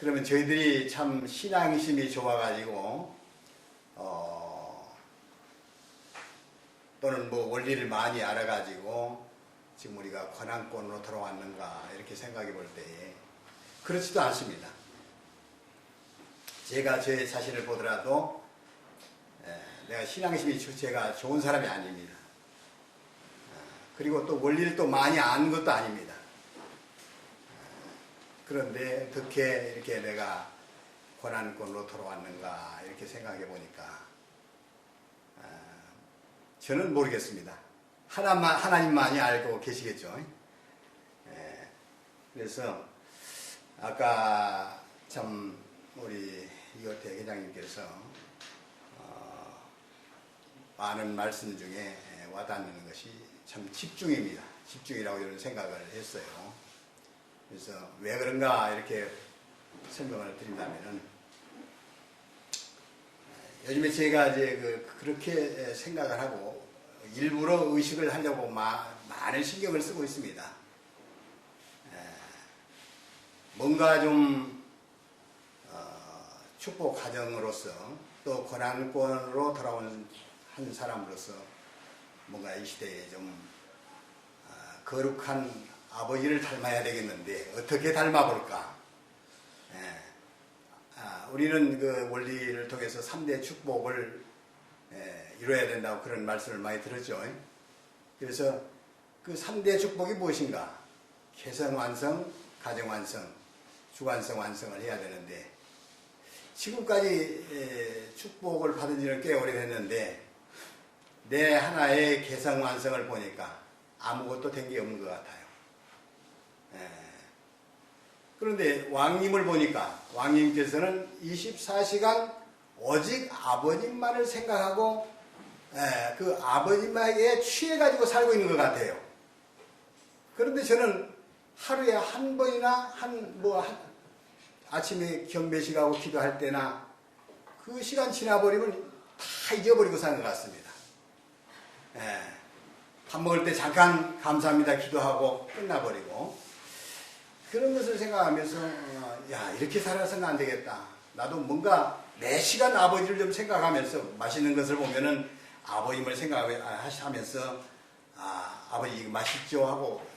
그러면 저희들이 참 신앙심이 좋아가지고 또는 뭐 원리를 많이 알아가지고 지금 우리가 권한권으로 돌아왔는가 이렇게 생각해 볼 때에 그렇지도 않습니다. 제가 제 자신을 보더라도 내가 신앙심이 제가 좋은 사람이 아닙니다. 그리고 또 원리를 또 많이 아는 것도 아닙니다. 그런데 어떻게 이렇게 내가 권한권으로 돌아왔는가 이렇게 생각해 보니까 저는 모르겠습니다. 하나님만이 알고 계시겠죠. 그래서 아까 참 우리 이호태 회장님께서 많은 말씀 중에 와닿는 것이 참 집중입니다. 집중이라고 이런 생각을 했어요. 그래서 왜 그런가 이렇게 설명을 드린다면은 요즘에 제가 이제 그렇게 생각을 하고 일부러 의식을 하려고 많은 신경을 쓰고 있습니다. 뭔가 좀 축복 가정으로서 또 권한권으로 돌아온 한 사람으로서 뭔가 이 시대에 좀 거룩한 아버지를 닮아야 되겠는데 어떻게 닮아볼까? 우리는 그 원리를 통해서 3대 축복을 이루어야 된다고 그런 말씀을 많이 들었죠. 그래서 그 3대 축복이 무엇인가? 개성완성, 가정완성, 주관성 완성을 해야 되는데 지금까지 축복을 받은 지는 꽤 오래됐는데 내 하나의 개성완성을 보니까 아무것도 된 게 없는 것 같아요. 그런데 왕님을 보니까 왕님께서는 24시간 오직 아버님만을 생각하고 그 아버님에게 취해가지고 살고 있는 것 같아요. 그런데 저는 하루에 한 번이나 아침에 경배식하고 기도할 때나 그 시간 지나버리면 다 잊어버리고 사는 것 같습니다. 밥 먹을 때 잠깐 감사합니다 기도하고 끝나버리고 그런 것을 생각하면서 야 이렇게 살아서는 안 되겠다. 나도 뭔가 매 시간 아버지를 좀 생각하면서 맛있는 것을 보면은 아버님을 생각하면서 아버지 이거 맛있죠 하고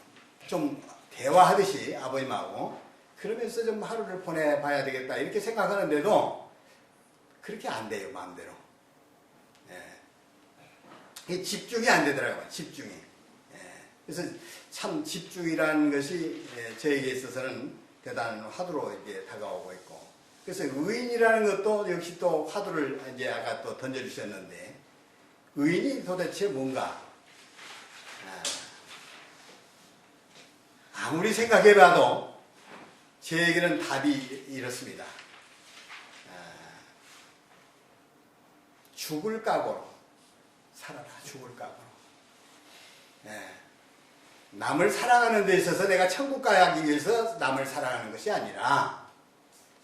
좀 대화하듯이 아버님하고 그러면서 좀 하루를 보내봐야 되겠다 이렇게 생각하는데도 그렇게 안 돼요 마음대로. 집중이 안 되더라고요. 집중이. 그래서 참 집중이라는 것이 저에게 있어서는 대단한 화두로 이제 다가오고 있고 그래서 의인이라는 것도 역시 또 화두를 이제 아까 또 던져주셨는데 의인이 도대체 뭔가 아무리 생각해봐도 저에게는 답이 이렇습니다. 죽을 각오로 살아라. 죽을 각오로. 남을 사랑하는 데 있어서 내가 천국 가기 위해서 남을 사랑하는 것이 아니라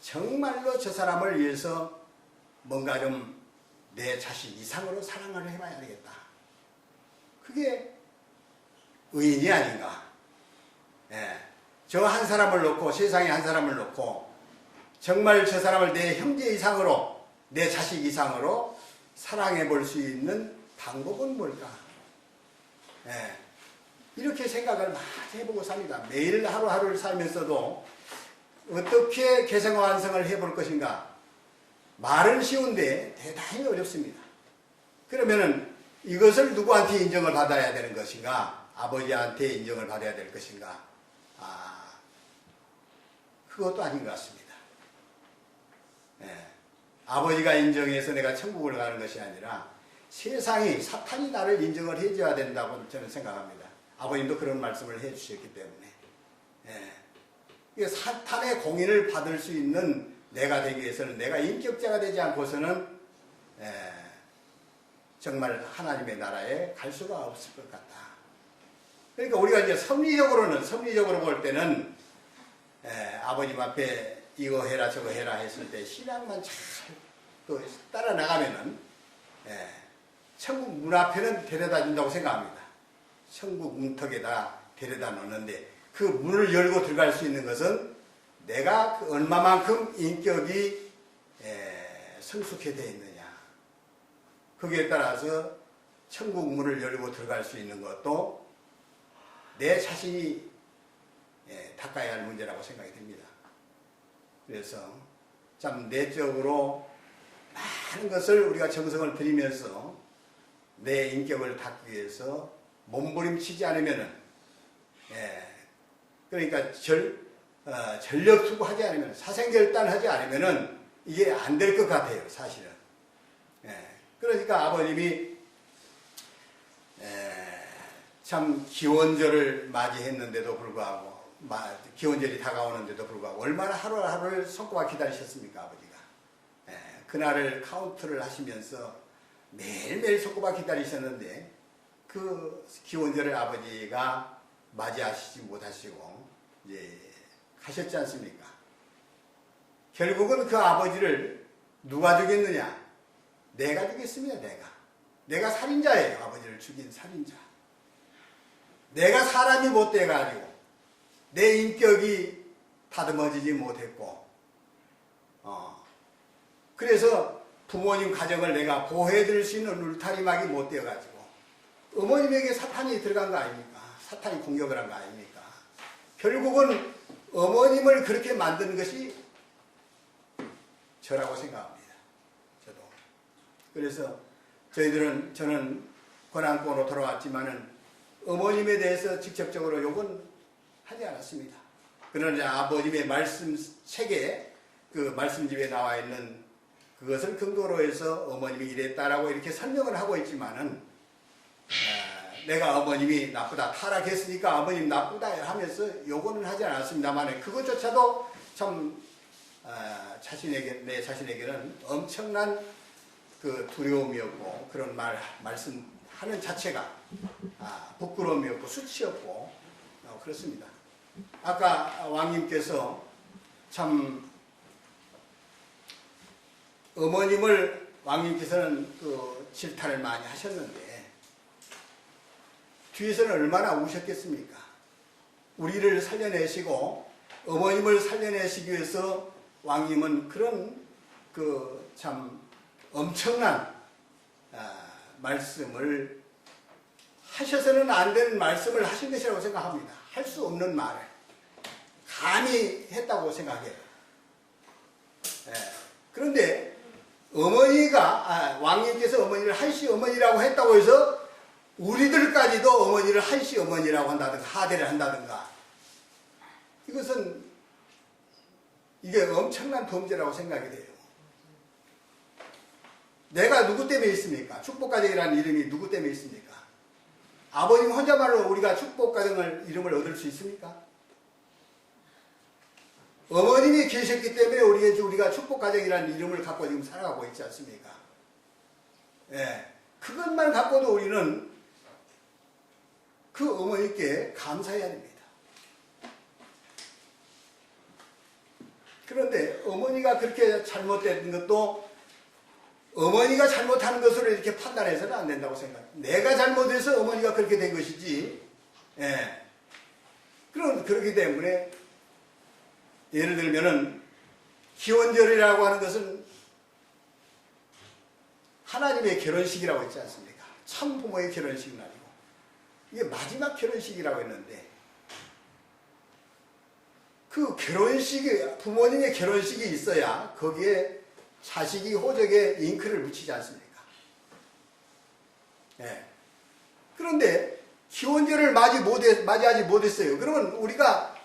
정말로 저 사람을 위해서 뭔가 좀 내 자신 이상으로 사랑을 해봐야 되겠다. 그게 의인이 아닌가. 저 한 사람을 놓고 세상에 한 사람을 놓고 정말 저 사람을 내 형제 이상으로 내 자식 이상으로 사랑해 볼 수 있는 방법은 뭘까? 이렇게 생각을 많이 해보고 삽니다. 매일 하루하루를 살면서도 어떻게 개성완성을 해볼 것인가? 말은 쉬운데 대단히 어렵습니다. 그러면은 이것을 누구한테 인정을 받아야 되는 것인가? 아버지한테 인정을 받아야 될 것인가? 그것도 아닌 것 같습니다. 아버지가 인정해서 내가 천국을 가는 것이 아니라 세상이 사탄이 나를 인정을 해줘야 된다고 저는 생각합니다. 아버님도 그런 말씀을 해주셨기 때문에 사탄의 공인을 받을 수 있는 내가 되기 위해서는 내가 인격자가 되지 않고서는 정말 하나님의 나라에 갈 수가 없을 것 같다. 그러니까 우리가 이제 섭리적으로 볼 때는 아버님 앞에 이거 해라 저거 해라 했을 때 신앙만 잘 또 따라 나가면은 천국 문 앞에는 데려다 준다고 생각합니다. 천국 문턱에다 데려다 놓는데 그 문을 열고 들어갈 수 있는 것은 내가 얼마만큼 인격이 성숙해 되어 있느냐. 거기에 따라서 천국 문을 열고 들어갈 수 있는 것도 내 자신이 닦아야 할 문제라고 생각이 듭니다. 그래서 참 내적으로 많은 것을 우리가 정성을 들이면서 내 인격을 닦기 위해서 몸부림치지 않으면은, 그러니까 전력 투구하지 않으면, 사생결단하지 않으면은 이게 안 될 것 같아요, 사실은. 그러니까 아버님이 참 기원절을 맞이했는데도 불구하고, 기원절이 다가오는데도 불구하고 얼마나 하루하루를 손꼽아 기다리셨습니까, 아버지가. 그날을 카운트를 하시면서 매일매일 손꼽아 기다리셨는데 그 기원절을 아버지가 맞이하시지 못하시고 이제 가셨지 않습니까? 결국은 그 아버지를 누가 죽였느냐? 내가 죽였습니다. 내가 살인자예요. 아버지를 죽인 살인자. 내가 사람이 못 돼가지고 내 인격이 다듬어지지 못했고, 그래서 부모님 가정을 내가 보호해드릴 수 있는 울타리막이 못 되어가지고 어머님에게 사탄이 들어간 거 아닙니까? 사탄이 공격을 한 거 아닙니까? 결국은 어머님을 그렇게 만든 것이 저라고 생각합니다. 저도. 그래서 저는 권한권으로 돌아왔지만은 어머님에 대해서 직접적으로 욕은 하지 않았습니다. 그러나 아버님의 말씀 책에, 그 말씀집에 나와 있는 그것을 근거로 해서 어머님이 이랬다라고 이렇게 설명을 하고 있지만은, 내가 어머님이 나쁘다, 타락했으니까 어머님 나쁘다 하면서 욕은 하지 않았습니다만, 그것조차도 참 내 자신에게는 엄청난 그 두려움이었고, 그런 말씀하는 자체가 부끄러움이었고 수치였고, 그렇습니다. 아까 왕님께서 참 왕님께서는 그 질타를 많이 하셨는데 뒤에서는 얼마나 우셨겠습니까? 우리를 살려내시고 어머님을 살려내시기 위해서 왕님은 그런 그 참 엄청난 말씀을, 하셔서는 안 되는 말씀을 하신 것이라고 생각합니다. 할 수 없는 말을 감히 했다고 생각해요. 그런데 왕님께서 어머니를 한시 어머니라고 했다고 해서 우리들까지도 어머니를 한시 어머니라고 한다든가 하대를 한다든가, 이게 엄청난 범죄라고 생각이 돼요. 내가 누구 때문에 있습니까? 축복가정이라는 이름이 누구 때문에 있습니까? 아버님 혼자말로 우리가 축복가정을 이름을 얻을 수 있습니까? 어머님이 계셨기 때문에 우리가 축복가정이라는 이름을 갖고 지금 살아가고 있지 않습니까? 그것만 갖고도 우리는 그 어머니께 감사해야 됩니다. 그런데 어머니가 그렇게 잘못된 것도 어머니가 잘못하는 것으로 이렇게 판단해서는 안 된다고 생각해요. 내가 잘못해서 어머니가 그렇게 된 것이지. 그렇기 때문에 예를 들면은 기원절이라고 하는 것은 하나님의 결혼식이라고 했지 않습니까? 참 부모의 결혼식은 아니고 이게 마지막 결혼식이라고 했는데, 그 결혼식이, 부모님의 결혼식이 있어야 거기에 자식이 호적에 잉크를 묻히지 않습니까? 그런데 기원절을 맞이하지 못했어요. 그러면 우리가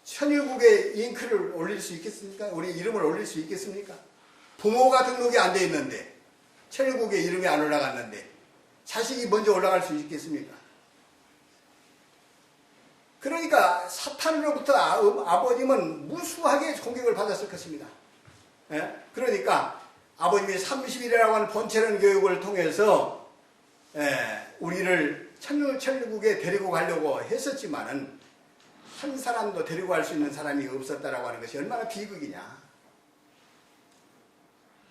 천일국에 잉크를 올릴 수 있겠습니까? 우리 이름을 올릴 수 있겠습니까? 부모가 등록이 안 돼 있는데, 천일국에 이름이 안 올라갔는데 자식이 먼저 올라갈 수 있겠습니까? 그러니까 사탄으로부터 아버님은 무수하게 공격을 받았을 것입니다. 그러니까 아버님이 30일이라고 하는 본체론 교육을 통해서 우리를 천일국에 데리고 가려고 했었지만은 한 사람도 데리고 갈 수 있는 사람이 없었다라고 하는 것이 얼마나 비극이냐.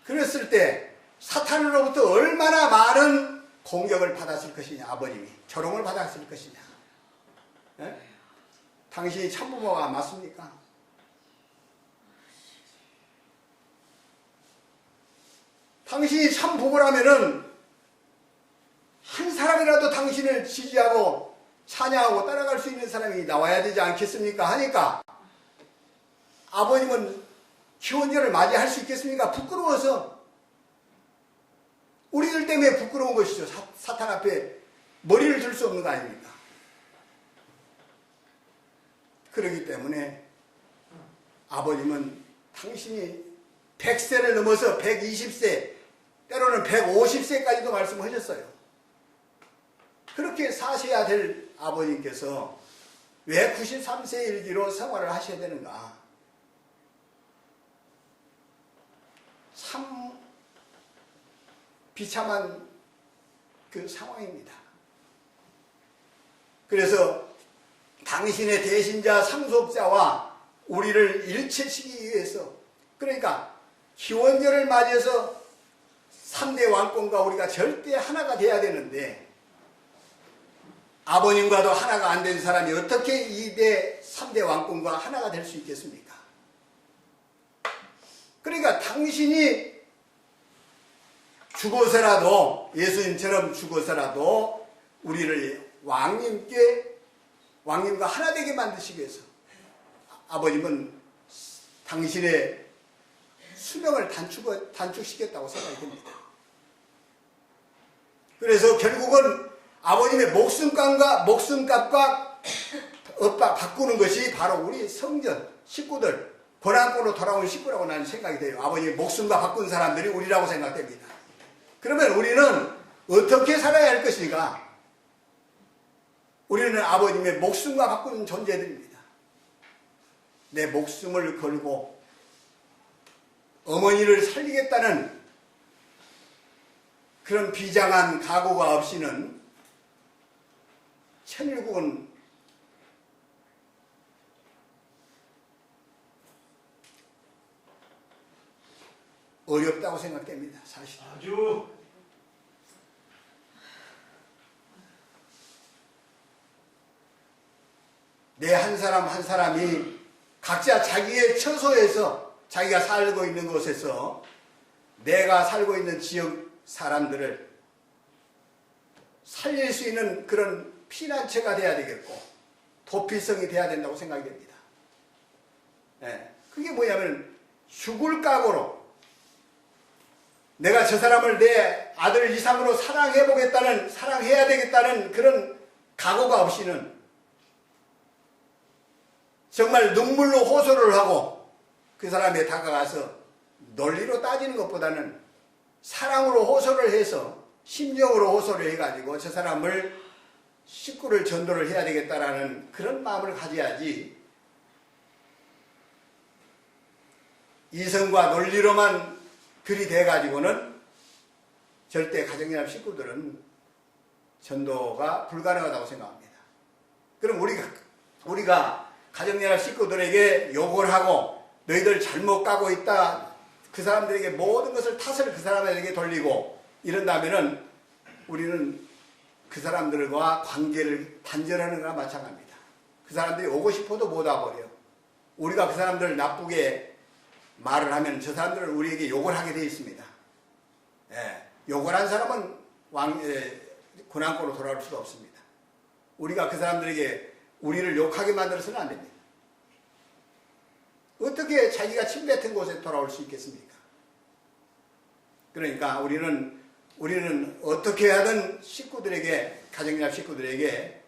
그랬을 때 사탄으로부터 얼마나 많은 공격을 받았을 것이냐, 아버님이 조롱을 받았을 것이냐. 당신이 참부모가 맞습니까? 당신이 참 부모라면은 한 사람이라도 당신을 지지하고 찬양하고 따라갈 수 있는 사람이 나와야 되지 않겠습니까? 하니까 아버님은 기원절을 맞이할 수 있겠습니까? 부끄러워서. 우리들 때문에 부끄러운 것이죠. 사탄 앞에 머리를 들 수 없는 거 아닙니까? 그렇기 때문에 아버님은 당신이 100세를 넘어서 120세, 때로는 150세까지도 말씀하셨어요. 그렇게 사셔야 될 아버님께서 왜 93세 일기로 생활을 하셔야 되는가? 참 비참한 그 상황입니다. 그래서 당신의 대신자 상속자와 우리를 일체시키기 위해서, 그러니까 기원절을 맞이해서 3대 왕권과 우리가 절대 하나가 돼야 되는데, 아버님과도 하나가 안 된 사람이 어떻게 2대 3대 왕권과 하나가 될 수 있겠습니까? 그러니까 당신이 죽어서라도, 예수님처럼 죽어서라도 우리를 왕님과 하나 되게 만드시기 위해서 아버님은 당신의 수명을 단축시켰다고 생각이 듭니다. 그래서 결국은 아버님의 목숨값과 바꾸는 것이 바로 우리 성전 식구들, 고난권으로 돌아온 식구라고 나는 생각이 돼요. 아버님의 목숨과 바꾼 사람들이 우리라고 생각됩니다. 그러면 우리는 어떻게 살아야 할 것인가? 우리는 아버님의 목숨과 바꾸는 존재들입니다. 내 목숨을 걸고 어머니를 살리겠다는 그런 비장한 각오가 없이는 천일국은 어렵다고 생각됩니다. 사실. 아주 내 한 사람 한 사람이 각자 자기의 처소에서, 자기가 살고 있는 곳에서, 내가 살고 있는 지역 사람들을 살릴 수 있는 그런 피난처가 돼야 되겠고 도피성이 돼야 된다고 생각이 됩니다. 그게 뭐냐면 죽을 각오로 내가 저 사람을 내 아들 이상으로 사랑해야 되겠다는 그런 각오가 없이는 정말 눈물로 호소를 하고 그 사람에 다가가서 논리로 따지는 것보다는 사랑으로 호소를 해서, 심정으로 호소를 해가지고 저 사람을, 식구를 전도를 해야 되겠다라는 그런 마음을 가져야지, 이성과 논리로만 들이대가지고는 절대 가정연합 식구들은 전도가 불가능하다고 생각합니다. 그럼 우리가 가정연합 식구들에게 욕을 하고 너희들 잘못 가고 있다, 그 사람들에게 모든 것을 탓을 그 사람에게 돌리고 이런다면은 우리는 그 사람들과 관계를 단절하는 거나 마찬가지입니다. 그 사람들이 오고 싶어도 못 와버려요. 우리가 그 사람들을 나쁘게 말을 하면 저 사람들은 우리에게 욕을 하게 되어 있습니다. 욕을 한 사람은 고난고로 돌아올 수가 없습니다. 우리가 그 사람들에게 우리를 욕하게 만들어서는 안 됩니다. 어떻게 자기가 침뱉은 곳에 돌아올 수 있겠습니까? 그러니까 우리는 어떻게 하든 식구들에게, 가정연합 식구들에게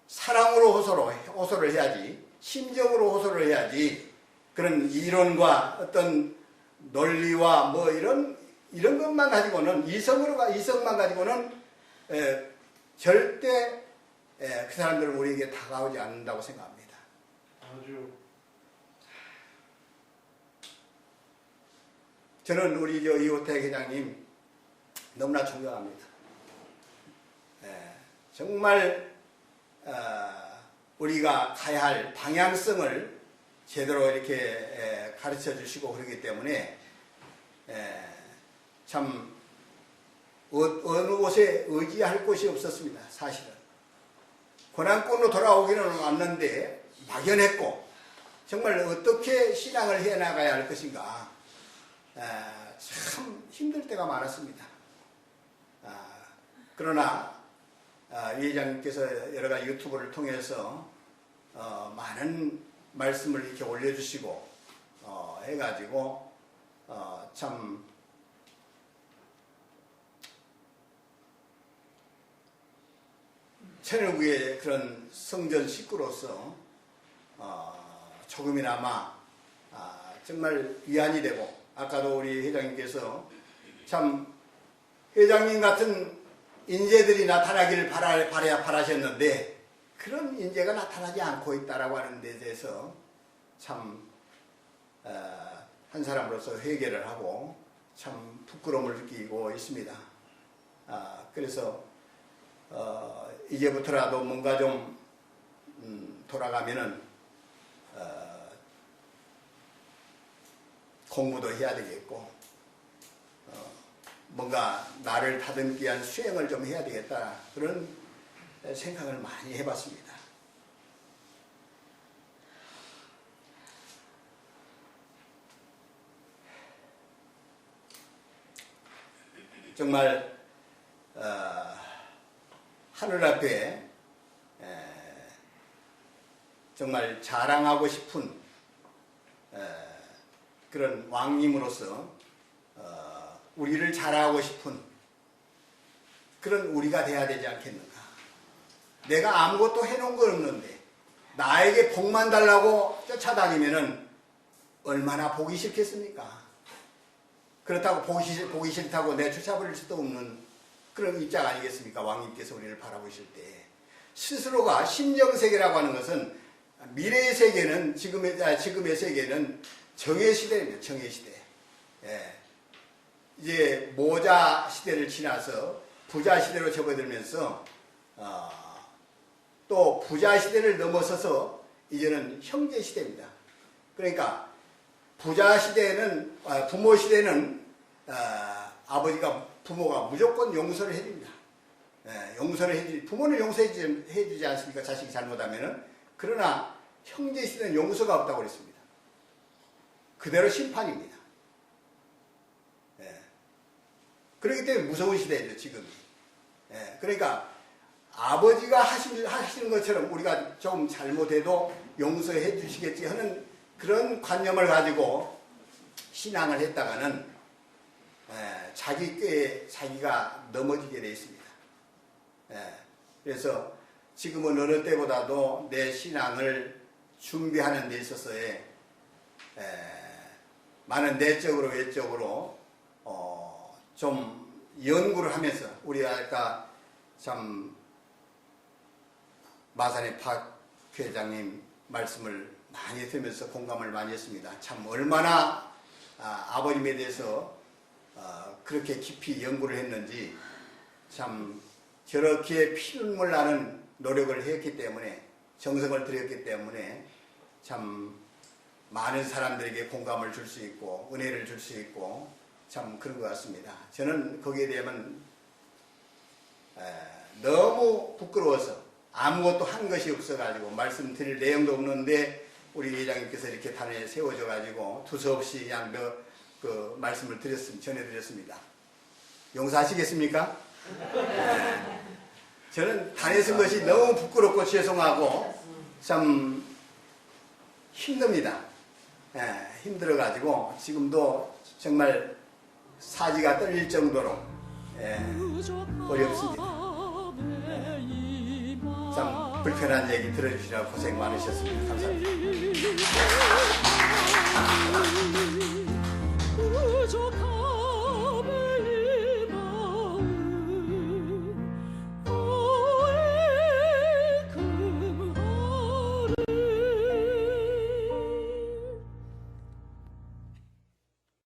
사랑으로 호소를 해야지, 심정으로 호소를 해야지, 그런 이론과 어떤 논리와 뭐 이런 것만 가지고는, 이성만 가지고는 절대 그 사람들은 우리에게 다가오지 않는다고 생각합니다. 아주 저는 우리 이호태 회장님 너무나 존경합니다. 정말 우리가 가야 할 방향성을 제대로 이렇게 가르쳐 주시고 그러기 때문에 참 어느 곳에 의지할 곳이 없었습니다. 사실은 고난권으로 돌아오기는 왔는데 막연했고, 정말 어떻게 신앙을 해나가야 할 것인가, 참 힘들 때가 많았습니다. 그러나 이 회장님께서 여러 가지 유튜브를 통해서 많은 말씀을 이렇게 올려주시고 해가지고 참 천일국의 그런 성전 식구로서 조금이나마 정말 위안이 되고, 아까도 우리 회장님께서 참 회장님 같은 인재들이 나타나기를 바라셨는데 그런 인재가 나타나지 않고 있다라고 하는 데 대해서 참 한 사람으로서 회개를 하고 참 부끄러움을 느끼고 있습니다. 그래서 이제부터라도 뭔가 좀 돌아가면은 공부도 해야 되겠고 뭔가 나를 다듬기 위한 수행을 좀 해야 되겠다, 그런 생각을 많이 해봤습니다. 정말 하늘 앞에 정말 자랑하고 싶은 그런 왕님으로서 우리를 자랑하고 싶은 그런 우리가 돼야 되지 않겠는가. 내가 아무것도 해놓은 건 없는데 나에게 복만 달라고 쫓아다니면은 얼마나 보기 싫겠습니까? 그렇다고 보기 싫다고 내쫓아버릴 수도 없는 그런 입장 아니겠습니까? 왕님께서 우리를 바라보실 때 스스로가 심정세계라고 하는 것은, 미래의 세계는 지금의 세계는 정의 시대입니다. 정의 시대. 이제 모자 시대를 지나서 부자 시대로 접어들면서 또 부자 시대를 넘어서서 이제는 형제 시대입니다. 그러니까 부자 시대는 부모 시대는 부모가 무조건 용서를 해줍니다. 부모는 용서해주지 않습니까? 자식이 잘못하면은. 그러나 형제 시대는 용서가 없다고 그랬습니다. 그대로 심판입니다. 그렇기 때문에 무서운 시대죠, 지금이. 그러니까 아버지가 하시는 것처럼 우리가 좀 잘못해도 용서해 주시겠지 하는 그런 관념을 가지고 신앙을 했다가는 자기 꾀에 자기가 넘어지게 되어 있습니다. 그래서 지금은 어느 때보다도 내 신앙을 준비하는 데 있어서의 많은 내적으로 외적으로 좀 연구를 하면서, 우리 아까 참 마산의 박 회장님 말씀을 많이 들으면서 공감을 많이 했습니다. 참 얼마나 아버님에 대해서 그렇게 깊이 연구를 했는지, 참 저렇게 피눈물 나는 노력을 했기 때문에, 정성을 들였기 때문에 참 많은 사람들에게 공감을 줄 수 있고 은혜를 줄 수 있고 참 그런 것 같습니다. 저는 거기에 대하면 너무 부끄러워서 아무것도 한 것이 없어가지고 말씀드릴 내용도 없는데 우리 회장님께서 이렇게 단에 세워져가지고 두서없이 그냥 그 말씀을 전해드렸습니다. 용서하시겠습니까? 저는 단에 쓴 것이 너무 부끄럽고 죄송하고 참 힘듭니다. 힘들어가지고 지금도 정말 사지가 떨릴 정도로 어렵습니다. 참 불편한 얘기 들어주시라고 고생 많으셨습니다. 감사합니다.